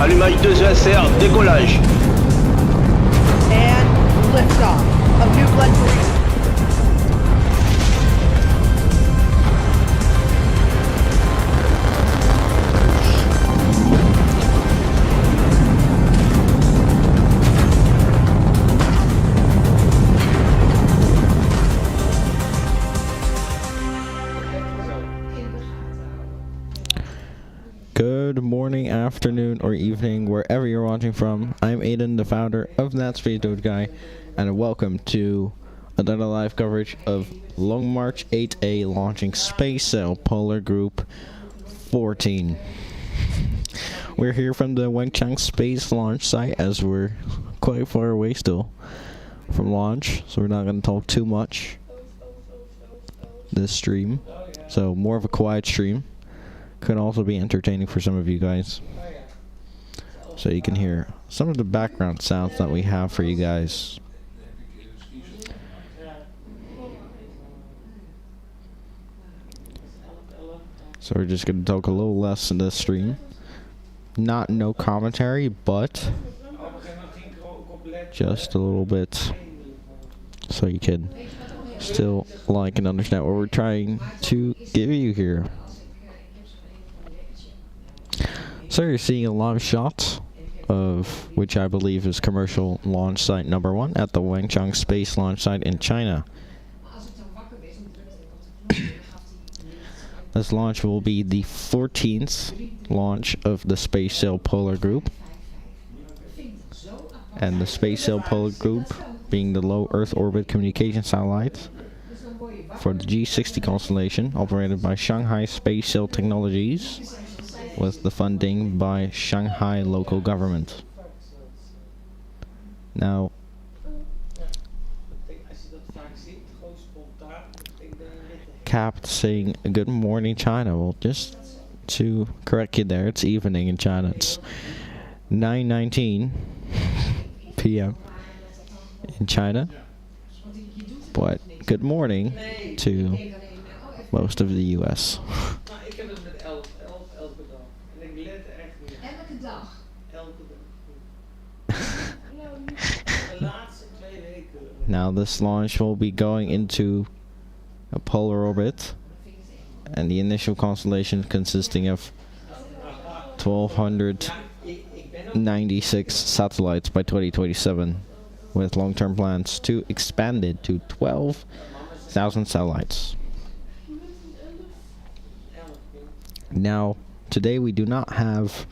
Allumage 2 ESR, décollage. And liftoff of New Glenn 3. Good morning, afternoon, or evening, wherever you're watching from. I'm Aiden, the founder of ThatSpaceDogeGuy, and welcome to another live coverage of Long March 8A launching SpaceSail Polar Group 14. We're here from the Wenchang space launch site, as we're quite far away still from launch, so we're not going to talk too much this stream. So more of a quiet stream. Could also be entertaining for some of you guys, so you can hear some of the background sounds that we have for you guys. So we're just going to talk a little less in this stream. No commentary, but just a little bit, so you can still like and understand what we're trying to give you here. So you're seeing a live shot of which I believe is commercial launch site number 1 at the Wenchang space launch site in China. This launch will be the 14th launch of the SpaceSail Polar Group. And the SpaceSail Polar Group being the low Earth orbit communication satellite for the G60 constellation operated by Shanghai SpaceSail Technologies, with the funding by Shanghai local government. Now, capped saying good morning China. Well, just to correct you there, it's evening in China. It's 9:19 p.m. in China, but good morning to most of the U.S. Now this launch will be going into a polar orbit, and the initial constellation consisting of 1,296 satellites by 2027, with long-term plans to expand it to 12,000 satellites. Now, today we do not have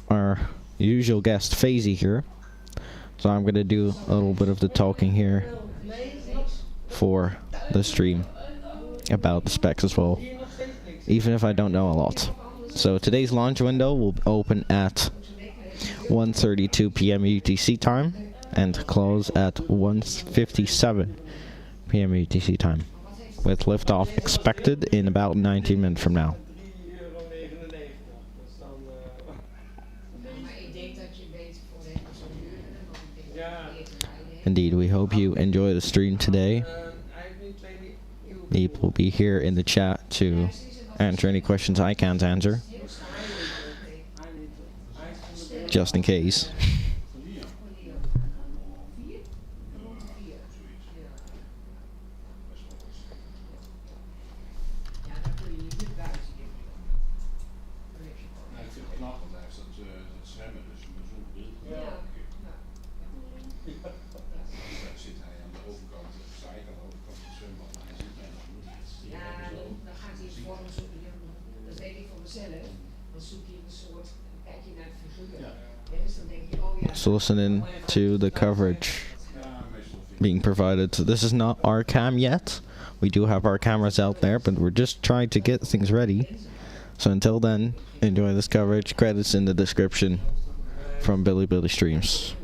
our usual guest Faisy here, so I'm going to do a little bit of the talking here for the stream about the specs as well, even if I don't know a lot. So today's launch window will open at 1:32 p.m. UTC time and close at 1:57 p.m. UTC time, with liftoff expected in about 19 minutes from now. Indeed, we hope you enjoy the stream today. Meep will be here in the chat to answer any questions I can't answer, just in case. So listening to the coverage being provided. So this is not our cam yet. We do have our cameras out there, but we're just trying to get things ready. So until then, enjoy this coverage. Credits in the description from BiliBili streams.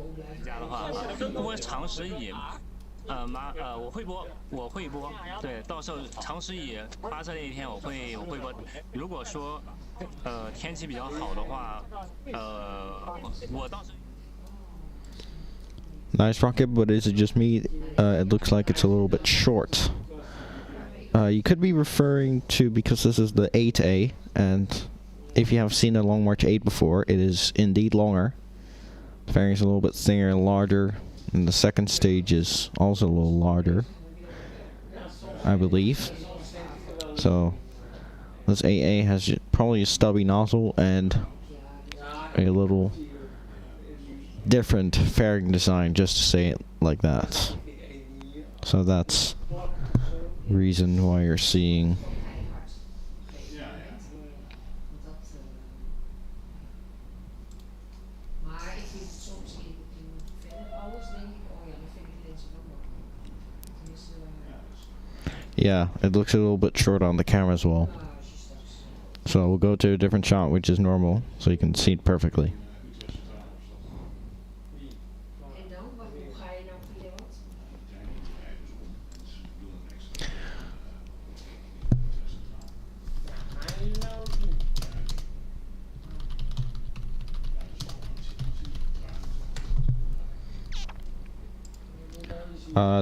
Nice rocket, but is it just me? It looks like it's a little bit short. You could be referring to, because this is the 8A, and if you have seen the Long March 8 before, it is indeed longer. The fairing is a little bit thinner and larger, and the second stage is also a little larger, I believe. So this AA has probably a stubby nozzle and a little different fairing design, just to say it like that. So that's the reason why you're seeing yeah, it looks a little bit short on the camera as well. So we'll go to a different shot, which is normal, so you can see it perfectly.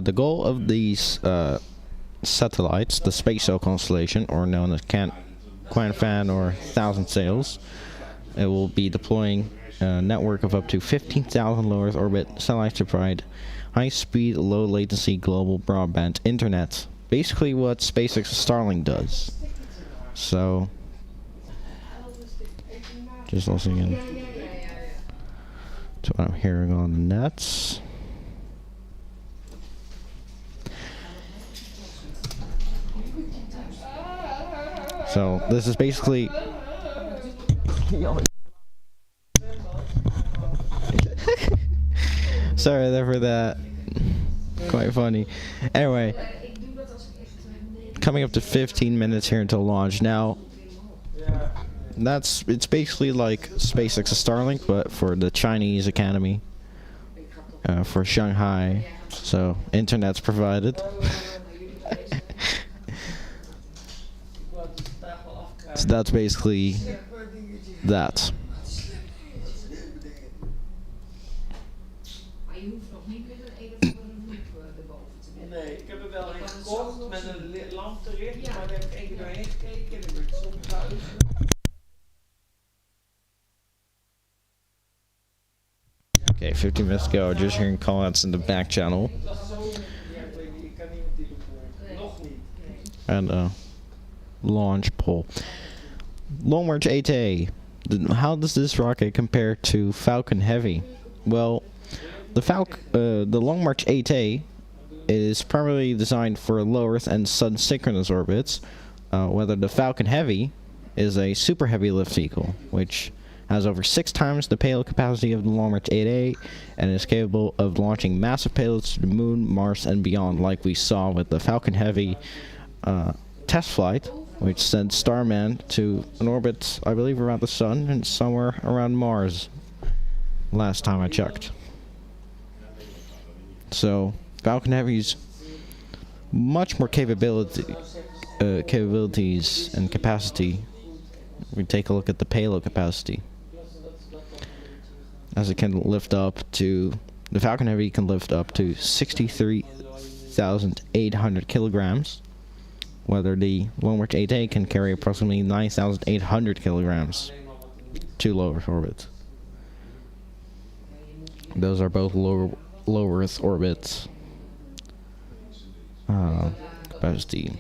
The goal of these satellites, the SpaceSail constellation, or known as Quanfan or Thousand Sails, it will be deploying a network of up to 15,000 low Earth orbit satellites to provide high-speed, low-latency global broadband internet. Basically, what SpaceX Starlink does. So, just listening in to what I'm hearing on the nets. So this is basically sorry there for that. Quite funny. Anyway, coming up to 15 minutes here until launch. Now it's basically like SpaceX Starlink, but for the Chinese Academy, for Shanghai. So internet's provided. So that's basically that. Nee, ik heb er wel een gekocht met een lamp erin, maar daar heb ik één keer doorheen gekeken en ik werd zo buiten. Okay, 15 minutes ago, just hearing call-outs in the back channel. And launch poll. Long March 8A. How does this rocket compare to Falcon Heavy? Well, the Long March 8A is primarily designed for low Earth and Sun synchronous orbits, whether the Falcon Heavy is a super heavy lift vehicle, which has over 6 times the payload capacity of the Long March 8A and is capable of launching massive payloads to the Moon, Mars, and beyond, like we saw with the Falcon Heavy test flight, which sent Starman to an orbit, I believe, around the Sun and somewhere around Mars, last time I checked. So Falcon Heavy's much more capabilities and capacity. We take a look at the payload capacity, as it can lift up to, the Falcon Heavy can lift up to 63,800 kilograms, whether the Long March 8A can carry approximately 9,800 kilograms to low Earth orbit. Those are both low Earth orbits. Capacity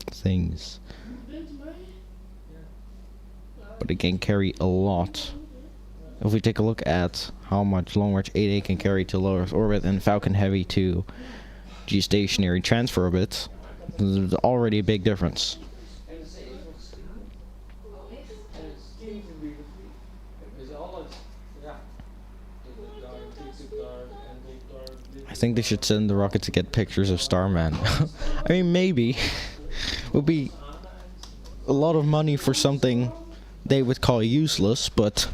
things. But it can carry a lot. If we take a look at how much Long March 8A can carry to low Earth orbit and Falcon Heavy to geostationary transfer orbits, there's already a big difference. I think they should send the rocket to get pictures of Starman. I mean, maybe. Would be a lot of money for something they would call useless, but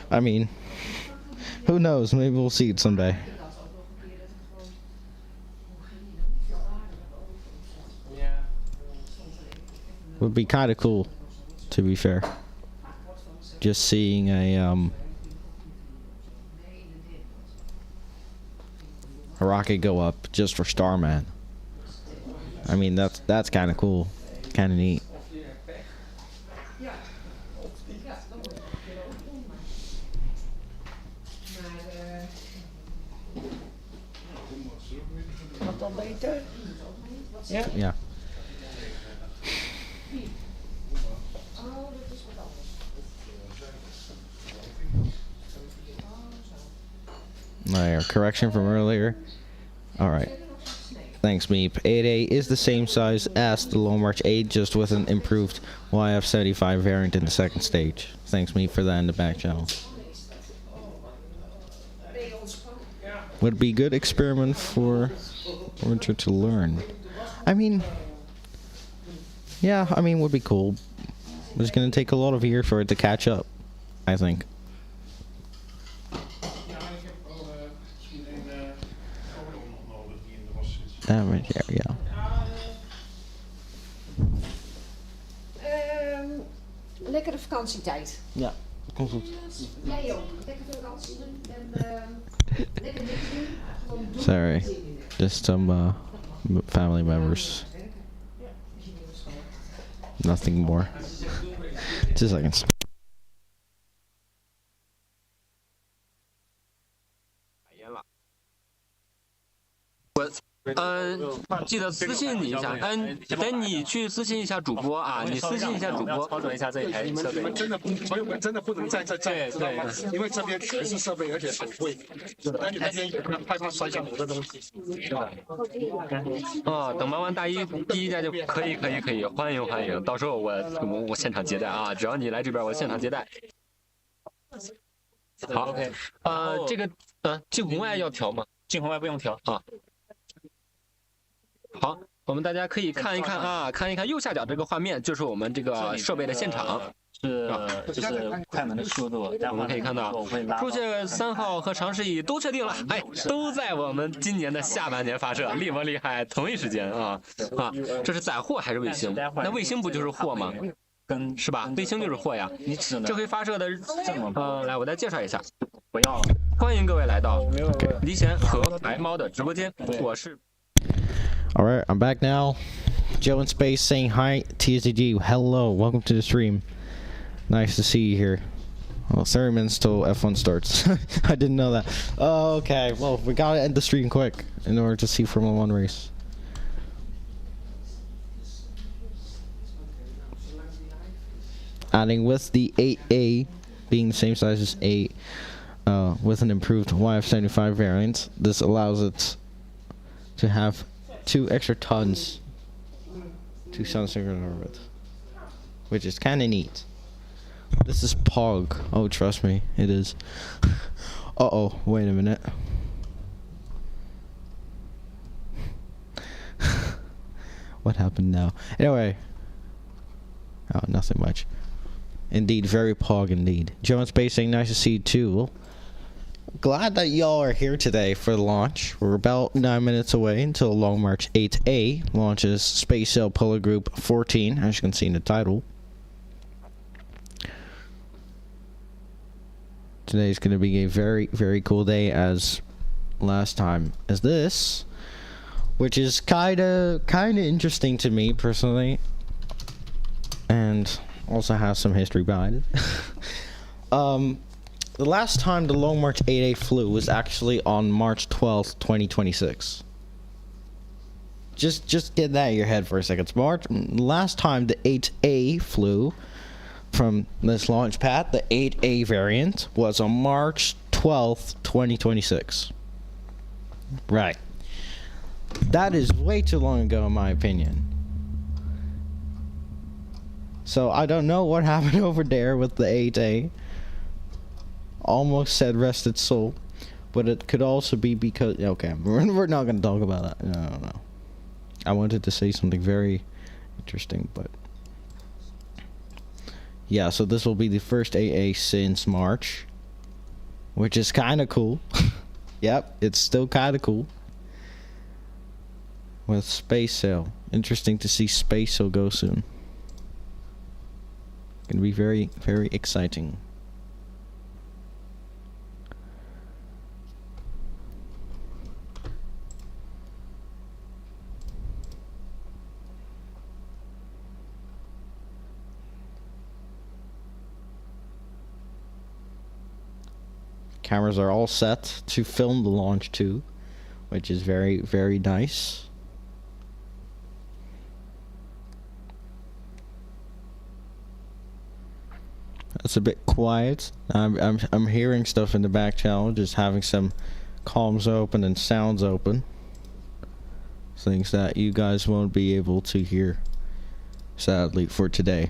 I mean, who knows? Maybe we'll see it someday. Would be kind of cool, to be fair. Just seeing a rocket go up just for Starman. I mean, that's kind of cool, kind of neat. al beter? Ja? Ja. There, correction from earlier. Alright. Thanks, Meep. 8A is the same size as the Long March 8, just with an improved YF75 variant in the second stage. Thanks, Meep, for that in the back channel. Would be good experiment for Winter to learn. I mean, yeah, I mean, would be cool. It's gonna take a lot of years for it to catch up, I think. Yeah. Lekkere vakantietijd. Ja, komt goed. Jij ook. Lekker veel vakantie doen. En lekker dingen doen. Sorry, just some family members. Nothing more. 2 seconds. 记得私信你一下，等你去私信一下主播啊，你私信一下主播，操作一下这一台设备。朋友们真的不能在这站，知道吗？因为这边全是设备，而且很贵。而且那边也害怕摔下我的东西，是吧？啊，等忙完第一代就可以，欢迎，到时候我现场接待啊，只要你来这边，我现场接待。好 ，OK， 这个进红外要调吗？进红外不用调啊。 好，我们大家可以看一看啊，看一看右下角这个画面，就是我们这个设备的现场，就是快门的速度。我们可以看到，出现3号和长视翼都确定了，哎，都在我们今年的下半年发射，厉不厉害？同一时间啊，这是载货还是卫星？那卫星不就是货吗？是吧？卫星就是货呀。这回发射的，来，我再介绍一下。不要，欢迎各位来到离弦和白猫的直播间，我是。 Alright, I'm back now. Joe in space saying hi. TSDG, hello. Welcome to the stream. Nice to see you here. Well, 30 minutes till F1 starts. I didn't know that. Oh, okay. Well, we gotta end the stream quick in order to see Formula 1 race. Adding with the 8A being the same size as 8 with an improved YF75 variant, this allows it to have 2 extra tons to sun-synchronous orbit, which is kind of neat. This is POG. Oh, trust me, it is. Uh-oh, wait a minute. What happened now? Anyway. Oh, nothing much. Indeed, very POG indeed. Joe in space saying nice to see you too. Glad that y'all are here today for the launch. We're about 9 minutes away until Long March 8A launches SpaceSail Polar Group 14, as you can see in the title. Today's going to be a very, very cool day as last time as this, which is kind of interesting to me personally, and also has some history behind it. The last time the Long March 8A flew was actually on March 12th, 2026. Just get that in your head for a second. Last time the 8A flew from this launch pad, the 8A variant, was on March 12th, 2026. Right. That is way too long ago in my opinion. So I don't know what happened over there with the 8A. Almost said rest its soul, but it could also be because okay, we're not going to talk about that. No. I wanted to say something very interesting, but yeah, so this will be the first AA since March, which is kind of cool. Yep, it's still kind of cool. With SpaceSail. Interesting to see SpaceSail go soon. Gonna be very, very exciting. Cameras are all set to film the launch too, which is very, very nice. It's a bit quiet. I'm hearing stuff in the back channel, just having some comms open and sounds open. Things that you guys won't be able to hear, sadly, for today.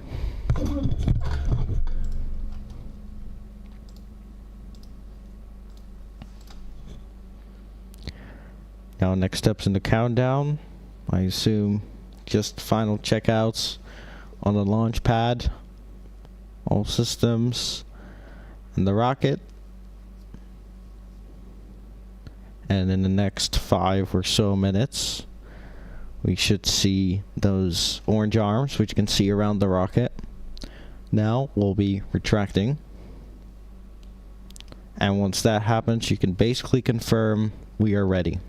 Now, next steps in the countdown. I assume just final checkouts on the launch pad, all systems, and the rocket. And in the next 5 or so minutes, we should see those orange arms, which you can see around the rocket. Now we'll be retracting. And once that happens, you can basically confirm we are ready.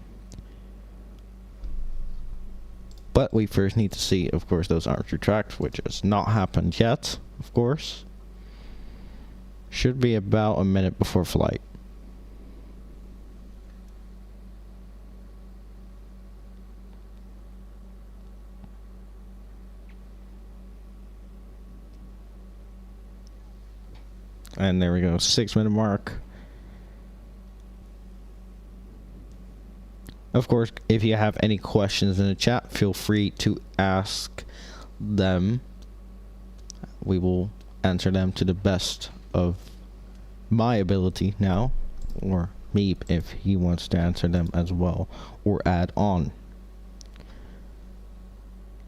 But we first need to see, of course, those arms retract, which has not happened yet, of course. Should be about a minute before flight. And there we go, 6-minute mark. Of course, if you have any questions in the chat, feel free to ask them. We will answer them to the best of my ability now, or Meep if he wants to answer them as well, or add on.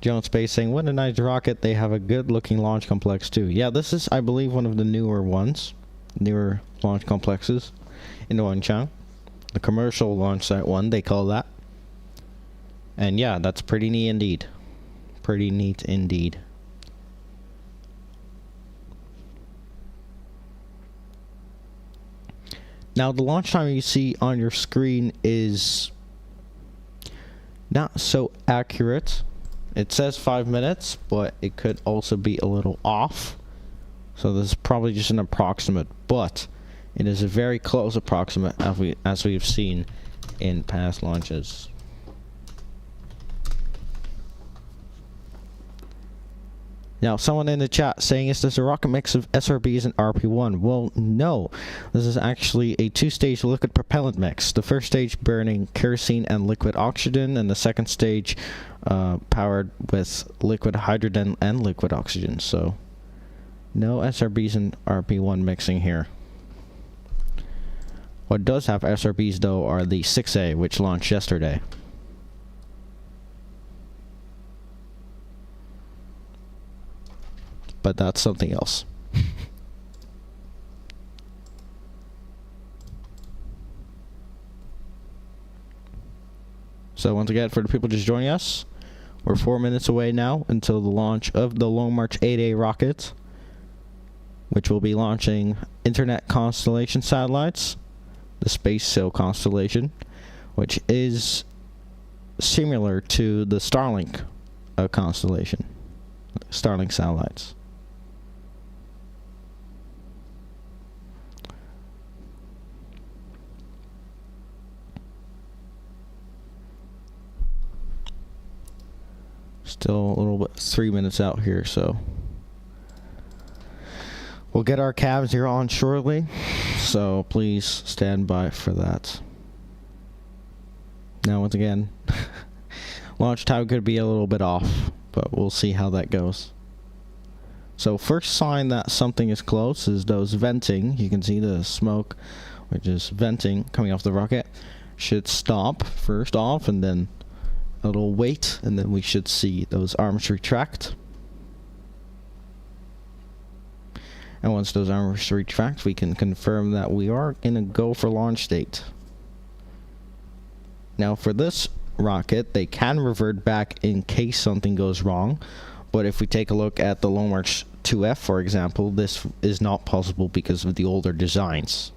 John Space saying, what a nice rocket. They have a good looking launch complex too. Yeah, this is, I believe, one of the newer launch complexes in Wenchang. The commercial launch site one, they call that. And yeah, that's pretty neat indeed. Pretty neat indeed. Now, the launch time you see on your screen is not so accurate. It says 5 minutes, but it could also be a little off. So this is probably just an approximate, but it is a very close approximate as we have seen in past launches. Now, someone in the chat saying, is this a rocket mix of SRBs and RP1? Well, no. This is actually a 2-stage liquid propellant mix. The first stage burning kerosene and liquid oxygen, and the second stage powered with liquid hydrogen and liquid oxygen. So, no SRBs and RP1 mixing here. What does have SRBs, though, are the 6A, which launched yesterday. But that's something else. So once again, for the people just joining us, we're 4 minutes away now until the launch of the Long March 8A rocket, which will be launching Internet constellation satellites, the SpaceSail constellation, which is similar to the Starlink constellation, Starlink satellites. Still a little bit, 3 minutes out here, so we'll get our cabs here on shortly, so please stand by for that. Now, once again, launch time could be a little bit off, but we'll see how that goes. So first sign that something is close is those venting. You can see the smoke, which is venting coming off the rocket. Should stop first off, and then a little wait, and then we should see those arms retract. And once those arms retract, we can confirm that we are in a go for launch state. Now, for this rocket, they can revert back in case something goes wrong. But if we take a look at the Long March 2F, for example, this is not possible because of the older designs.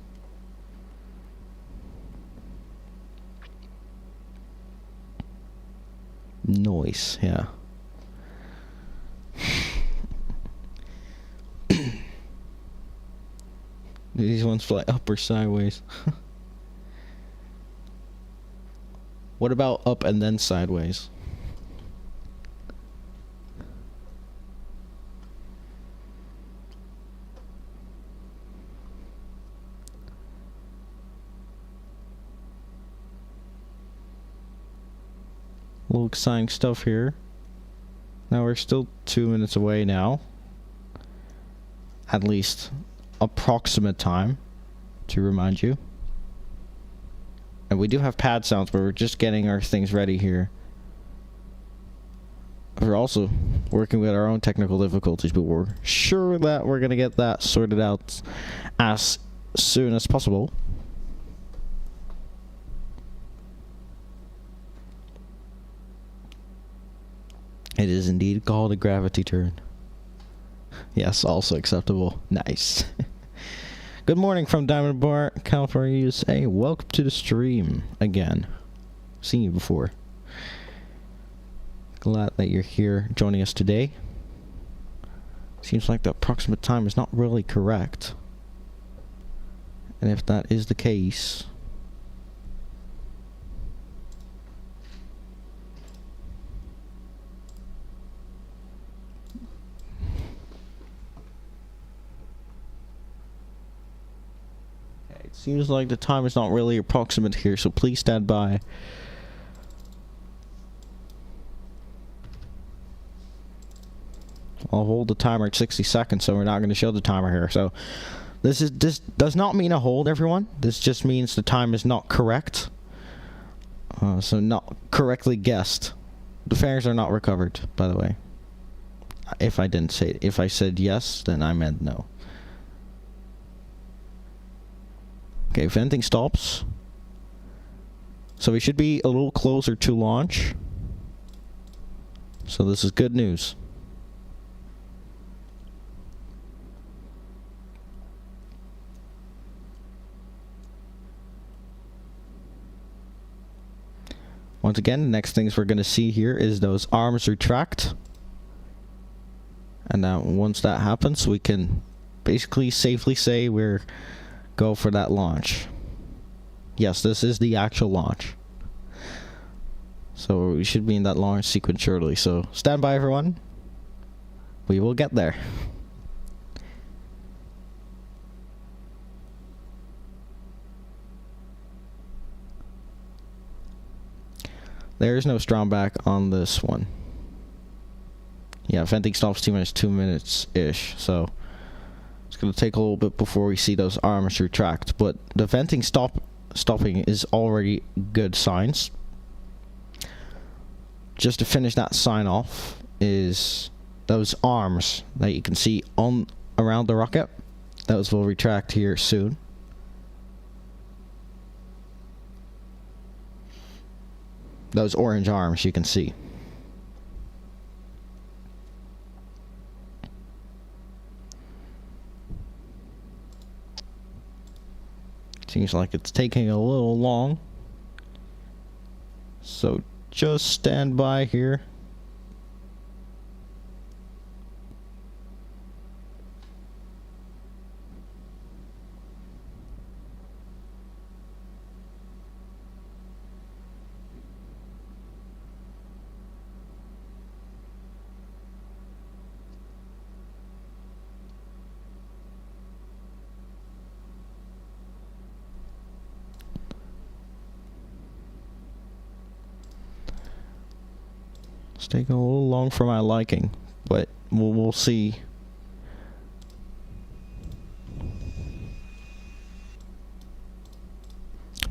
Noise, yeah. These ones fly up or sideways. What about up and then sideways? A little exciting stuff here. Now we're still 2 minutes away now. At least approximate time, to remind you. And we do have pad sounds, but we're just getting our things ready here. We're also working with our own technical difficulties, but we're sure that we're going to get that sorted out as soon as possible. It is indeed called a gravity turn. Yes, also acceptable. Nice. Good morning from Diamond Bar, California, USA. Welcome to the stream again. Seen you before. Glad that you're here joining us today. Seems like the approximate time is not really correct. And if that is the case, it seems like the time is not really approximate here, so please stand by. I'll hold the timer at 60 seconds, so we're not going to show the timer here. So this does not mean a hold, everyone. This just means the time is not correct. So not correctly guessed. The fares are not recovered, by the way. If I didn't say it. If I said yes, then I meant no. Okay, venting stops. So we should be a little closer to launch. So this is good news. Once again, the next things we're going to see here is those arms retract. And now once that happens, we can basically safely say we're go for that launch. Yes, this is the actual launch. So we should be in that launch sequence shortly. So stand by, everyone. We will get there. There is no strong back on this one. Yeah, venting stops 2 minutes-ish, so it's going to take a little bit before we see those arms retract, but the venting stopping is already good signs. Just to finish that sign off is those arms that you can see on around the rocket. Those will retract here soon. Those orange arms you can see. Seems like it's taking a little long. So just stand by here. It's taking a little long for my liking, but we'll see.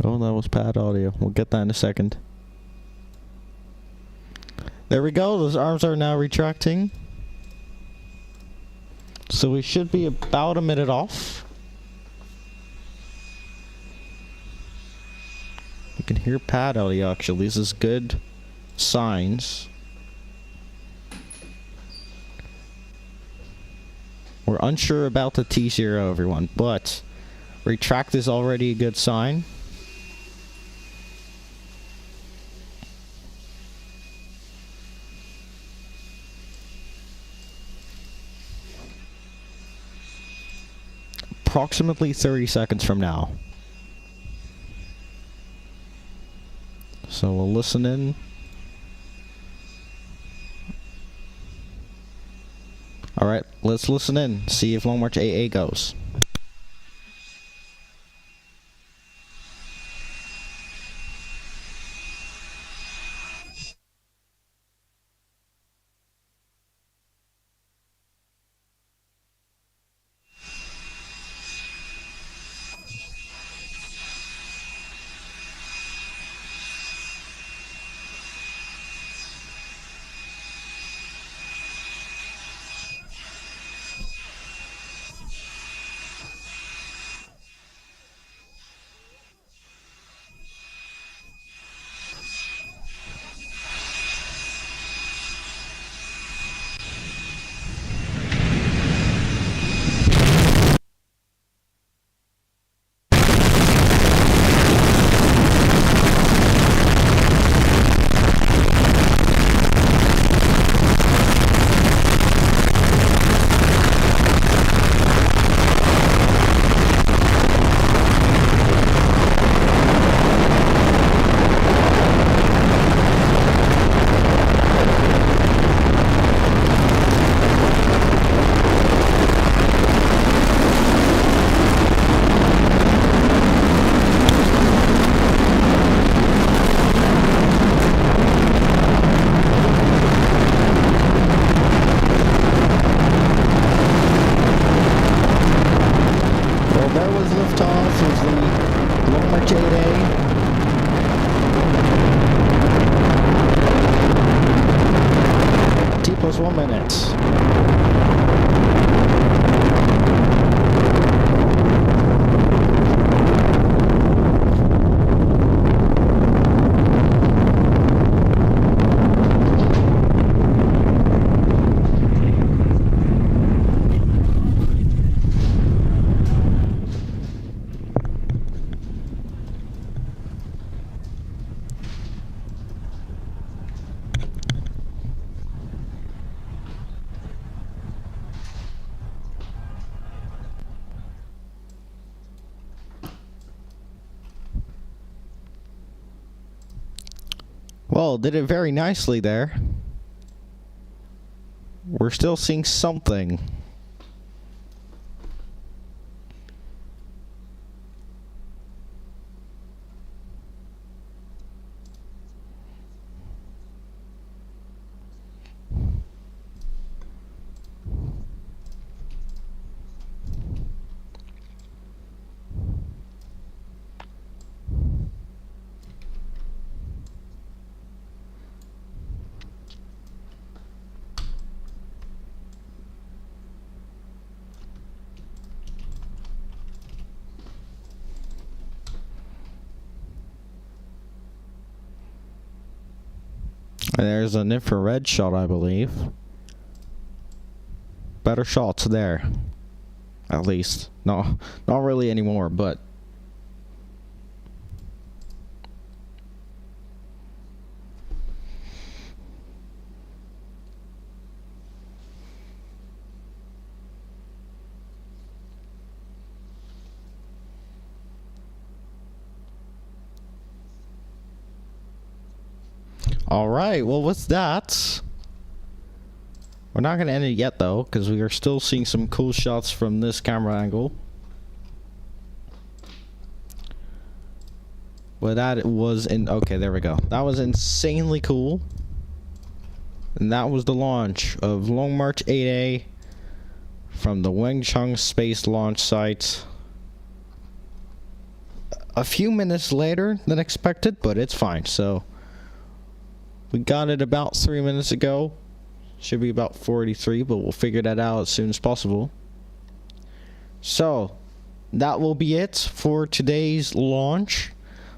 Oh, that was pad audio. We'll get that in a second. There we go. Those arms are now retracting. So we should be about a minute off. You can hear pad audio actually. This is good signs. We're unsure about the T0, everyone, but retract is already a good sign. Approximately 30 seconds from now. So we'll listen in. Alright, let's listen in, see if Long March 8A goes. There was liftoff of the Long March 8A. T+1 minutes. Well, did it very nicely there. We're still seeing something. There's an infrared shot, I believe. Better shots there. At least. No, not really anymore, but... Alright, well with that, we're not going to end it yet though, because we are still seeing some cool shots from this camera angle. But that was okay, there we go. That was insanely cool. And that was the launch of Long March 8A from the Wenchang space launch site. A few minutes later than expected, but it's fine, so... We got it about 3 minutes ago. Should be about 43, but we'll figure that out as soon as possible. So, that will be it for today's launch.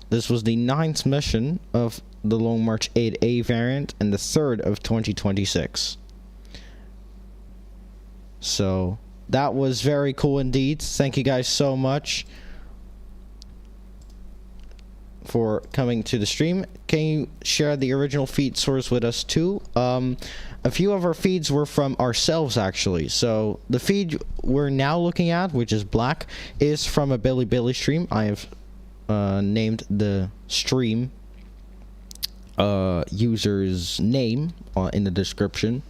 This was the 9th mission of the Long March 8A variant and the 3rd of 2026. So, that was very cool indeed. Thank you guys so much for coming to the stream. Can you share the original feed source with us too? A few of our feeds were from ourselves actually. So the feed we're now looking at, which is black, is from a BiliBili stream. I have named the stream user's name in the description.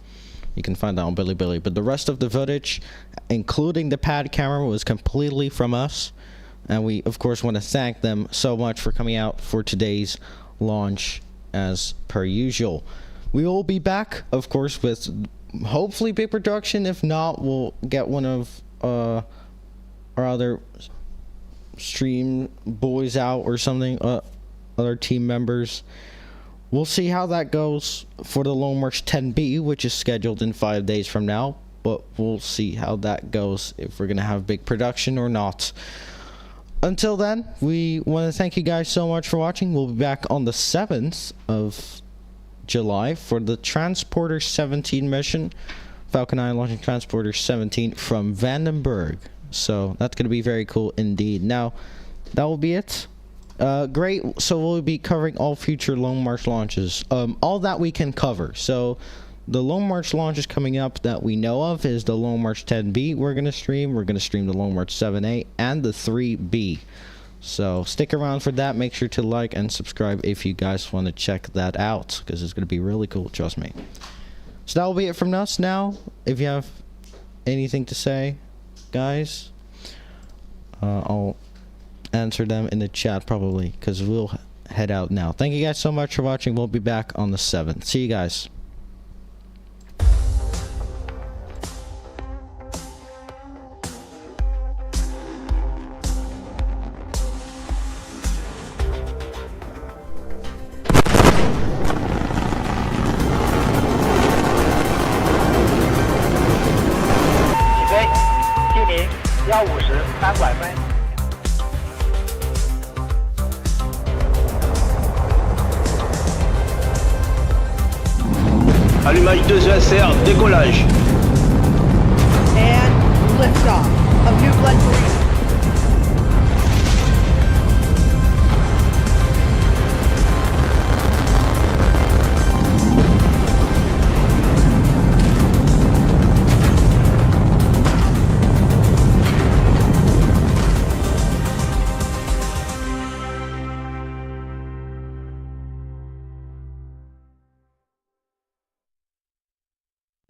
You can find that on BiliBili. But the rest of the footage, including the pad camera, was completely from us. And we, of course, want to thank them so much for coming out for today's launch as per usual. We will be back, of course, with hopefully big production. If not, we'll get one of our other stream boys out or something, other team members. We'll see how that goes for the Long March 10B, which is scheduled in 5 days from now. But we'll see how that goes, if we're going to have big production or not. Until then, we want to thank you guys so much for watching. We'll be back on the 7th of July for the Transporter 17 mission. Falcon 9 launching Transporter 17 from Vandenberg. So that's going to be very cool indeed. Now, that will be it. Great. So we'll be covering all future Long March launches. All that we can cover. So the Long March launches coming up that we know of is the Long March 10B we're going to stream. We're going to stream the Long March 7A and the 3B. So stick around for that. Make sure to like and subscribe if you guys want to check that out, because it's going to be really cool, trust me. So that will be it from us now. If you have anything to say, guys, I'll answer them in the chat probably, because we'll head out now. Thank you guys so much for watching. We'll be back on the 7th. See you guys. Allumage 2 ESR, décollage. And liftoff of New Glenn 3.